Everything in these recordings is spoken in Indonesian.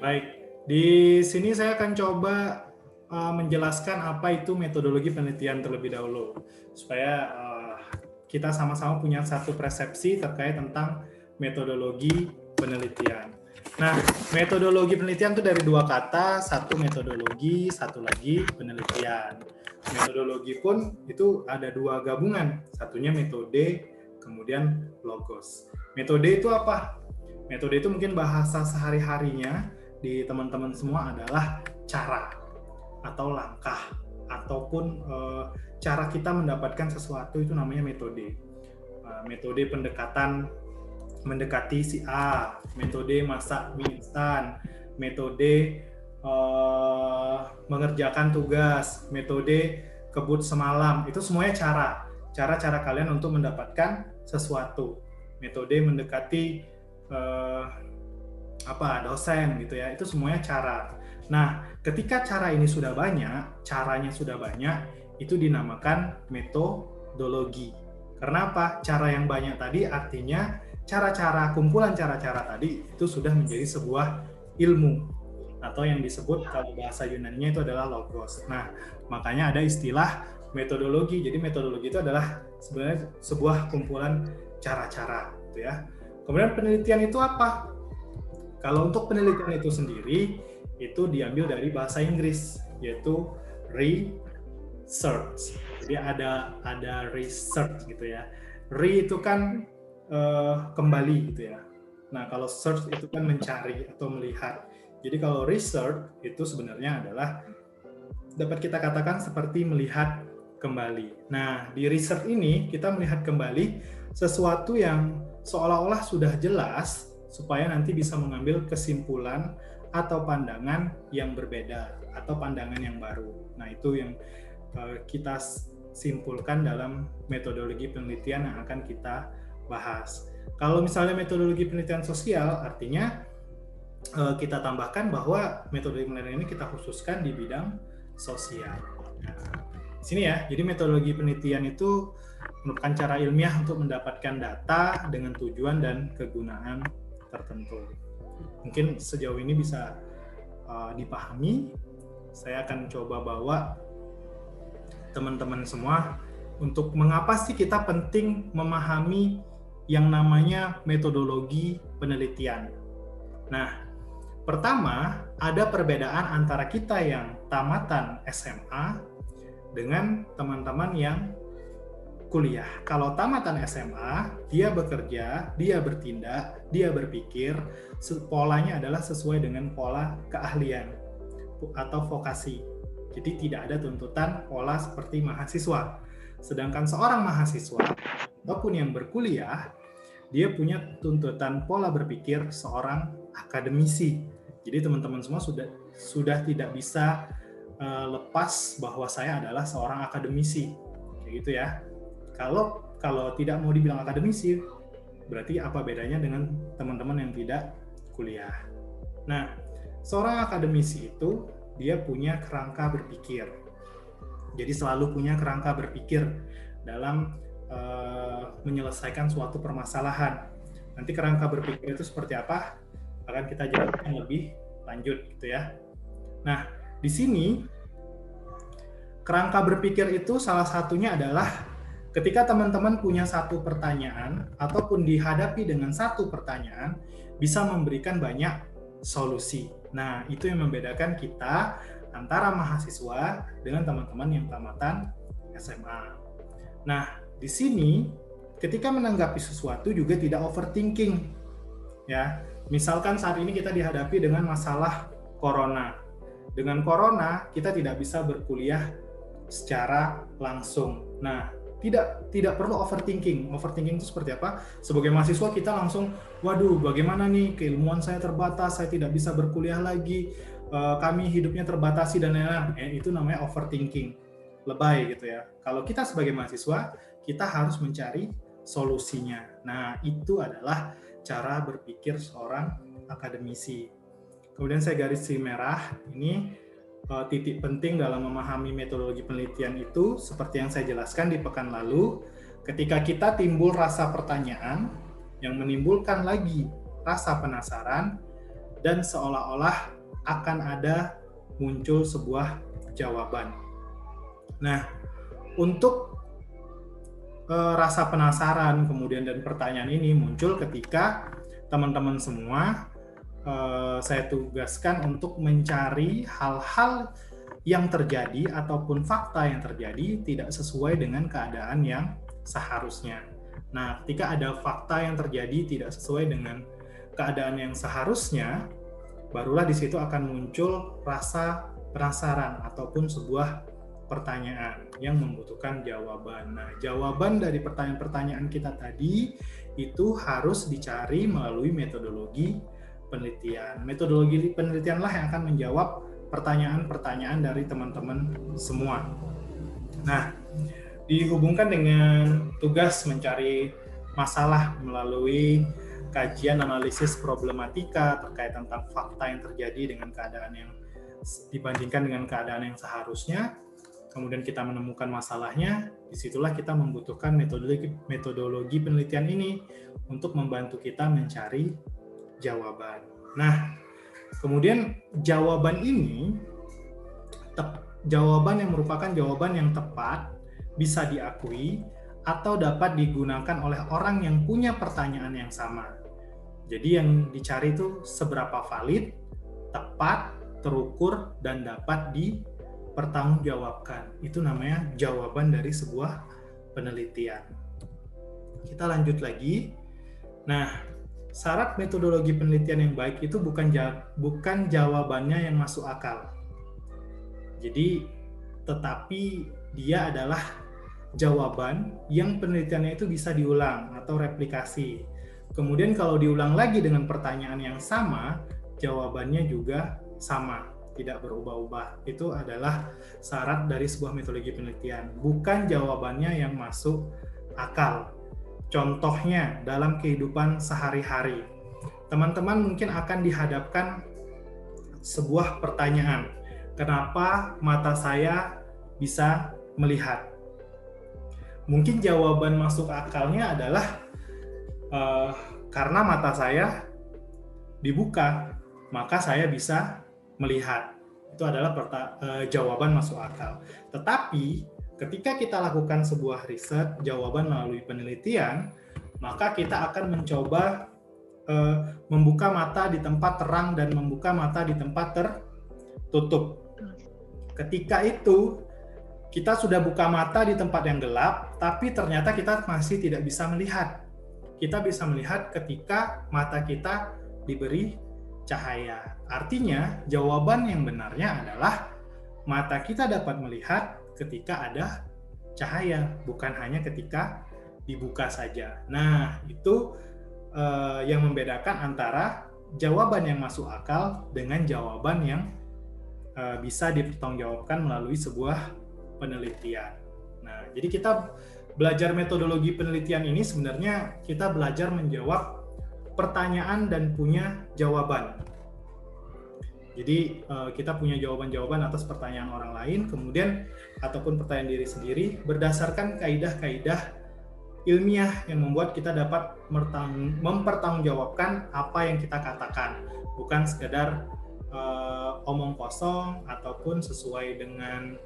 Baik, di sini saya akan coba menjelaskan apa itu metodologi penelitian terlebih dahulu, supaya kita sama-sama punya satu persepsi terkait tentang metodologi penelitian. Nah, metodologi penelitian itu dari dua kata, satu metodologi, satu lagi penelitian. Metodologi pun itu ada dua gabungan, satunya metode, kemudian logos. Metode itu apa? Metode itu mungkin bahasa sehari-harinya di teman-teman semua adalah cara atau langkah ataupun cara kita mendapatkan sesuatu itu namanya metode. Metode pendekatan mendekati si A, metode masak mie instan, metode mengerjakan tugas, metode kebut semalam, itu semuanya cara kalian untuk mendapatkan sesuatu. Metode mendekati dosen gitu ya, itu semuanya cara. Nah, ketika caranya sudah banyak, itu dinamakan metodologi. Karena apa? Cara yang banyak tadi artinya kumpulan cara-cara tadi itu sudah menjadi sebuah ilmu, atau yang disebut kalau bahasa Yunani-nya itu adalah logos. Nah, makanya ada istilah metodologi. Jadi metodologi itu adalah sebenarnya sebuah kumpulan cara-cara gitu ya. Kemudian penelitian itu apa? Kalau untuk penelitian itu sendiri, itu diambil dari bahasa Inggris, yaitu research. Jadi ada research gitu ya. Re itu kan kembali gitu ya. Nah, kalau search itu kan mencari atau melihat. Jadi kalau research itu sebenarnya adalah dapat kita katakan seperti melihat kembali. Nah, di research ini kita melihat kembali sesuatu yang seolah-olah sudah jelas, supaya nanti bisa mengambil kesimpulan atau pandangan yang berbeda atau pandangan yang baru. Nah, itu yang kita simpulkan dalam metodologi penelitian yang akan kita bahas. Kalau misalnya metodologi penelitian sosial, artinya kita tambahkan bahwa metodologi penelitian ini kita khususkan di bidang sosial. Nah, sini ya, jadi metodologi penelitian itu merupakan cara ilmiah untuk mendapatkan data dengan tujuan dan kegunaan tertentu. Mungkin sejauh ini bisa dipahami. Saya akan coba bawa teman-teman semua untuk mengapa sih kita penting memahami yang namanya metodologi penelitian. Nah, pertama, ada perbedaan antara kita yang tamatan SMA dengan teman-teman yang kuliah. Kalau tamatan SMA, dia bekerja, dia bertindak, dia berpikir, polanya adalah sesuai dengan pola keahlian atau vokasi. Jadi tidak ada tuntutan pola seperti mahasiswa. Sedangkan seorang mahasiswa ataupun yang berkuliah, dia punya tuntutan pola berpikir seorang akademisi. Jadi teman-teman semua sudah tidak bisa lepas bahwa saya adalah seorang akademisi, kayak gitu ya. Kalau tidak mau dibilang akademisi, berarti apa bedanya dengan teman-teman yang tidak kuliah? Nah, seorang akademisi itu dia punya kerangka berpikir. Jadi selalu punya kerangka berpikir dalam menyelesaikan suatu permasalahan. Nanti kerangka berpikir itu seperti apa akan kita jelaskan lebih lanjut gitu ya. Nah, di sini kerangka berpikir itu salah satunya adalah ketika teman-teman punya satu pertanyaan ataupun dihadapi dengan satu pertanyaan, bisa memberikan banyak solusi. Nah, itu yang membedakan kita antara mahasiswa dengan teman-teman yang tamatan SMA. Nah, di sini ketika menanggapi sesuatu juga tidak overthinking. Ya, misalkan saat ini kita dihadapi dengan masalah corona. Dengan corona, kita tidak bisa berkuliah secara langsung. Nah, tidak perlu overthinking. Overthinking itu seperti apa? Sebagai mahasiswa kita langsung, waduh, bagaimana nih, keilmuan saya terbatas, saya tidak bisa berkuliah lagi, kami hidupnya terbatasi dan lain-lain. Itu namanya overthinking, lebay gitu ya. Kalau kita sebagai mahasiswa, kita harus mencari solusinya. Nah, itu adalah cara berpikir seorang akademisi. Kemudian saya garis merah ini. Titik penting dalam memahami metodologi penelitian itu seperti yang saya jelaskan di pekan lalu, ketika kita timbul rasa pertanyaan yang menimbulkan lagi rasa penasaran, dan seolah-olah akan ada muncul sebuah jawaban. Nah, untuk rasa penasaran kemudian dan pertanyaan ini muncul ketika teman-teman semua saya tugaskan untuk mencari hal-hal yang terjadi ataupun fakta yang terjadi tidak sesuai dengan keadaan yang seharusnya. Nah, ketika ada fakta yang terjadi tidak sesuai dengan keadaan yang seharusnya, barulah di situ akan muncul rasa penasaran ataupun sebuah pertanyaan yang membutuhkan jawaban. Nah, jawaban dari pertanyaan-pertanyaan kita tadi itu harus dicari melalui metodologi penelitian. Metodologi penelitianlah yang akan menjawab pertanyaan-pertanyaan dari teman-teman semua. Nah, dihubungkan dengan tugas mencari masalah melalui kajian analisis problematika terkait tentang fakta yang terjadi dengan keadaan yang dibandingkan dengan keadaan yang seharusnya, kemudian kita menemukan masalahnya, disitulah kita membutuhkan metodologi penelitian ini untuk membantu kita mencari jawaban. Nah, kemudian jawaban ini, jawaban yang merupakan jawaban yang tepat, bisa diakui atau dapat digunakan oleh orang yang punya pertanyaan yang sama. Jadi yang dicari itu seberapa valid, tepat, terukur, dan dapat dipertanggungjawabkan. Itu namanya jawaban dari sebuah penelitian. Kita lanjut lagi. Nah, syarat metodologi penelitian yang baik itu bukan jawabannya yang masuk akal. Jadi, tetapi dia adalah jawaban yang penelitiannya itu bisa diulang atau replikasi. Kemudian kalau diulang lagi dengan pertanyaan yang sama, jawabannya juga sama, tidak berubah-ubah. Itu adalah syarat dari sebuah metodologi penelitian, bukan jawabannya yang masuk akal. Contohnya dalam kehidupan sehari-hari, teman-teman mungkin akan dihadapkan sebuah pertanyaan, kenapa mata saya bisa melihat? Mungkin jawaban masuk akalnya adalah karena mata saya dibuka, maka saya bisa melihat. Itu adalah jawaban masuk akal. Tetapi ketika kita lakukan sebuah riset, jawaban melalui penelitian, maka kita akan mencoba membuka mata di tempat terang dan membuka mata di tempat tertutup. Ketika itu, kita sudah buka mata di tempat yang gelap, tapi ternyata kita masih tidak bisa melihat. Kita bisa melihat ketika mata kita diberi cahaya. Artinya, jawaban yang benarnya adalah mata kita dapat melihat ketika ada cahaya, bukan hanya ketika dibuka saja. Nah, itu yang membedakan antara jawaban yang masuk akal dengan jawaban yang bisa dipertanggungjawabkan melalui sebuah penelitian. Nah, jadi kita belajar metodologi penelitian ini sebenarnya kita belajar menjawab pertanyaan dan punya jawaban. Jadi kita punya jawaban-jawaban atas pertanyaan orang lain, kemudian ataupun pertanyaan diri sendiri berdasarkan kaidah-kaidah ilmiah yang membuat kita dapat mempertanggungjawabkan apa yang kita katakan, bukan sekedar omong kosong ataupun sesuai dengan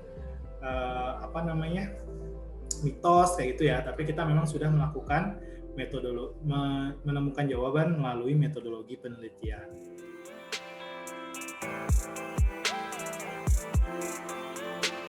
mitos kayak gitu ya, tapi kita memang sudah melakukan menemukan jawaban melalui metodologi penelitian.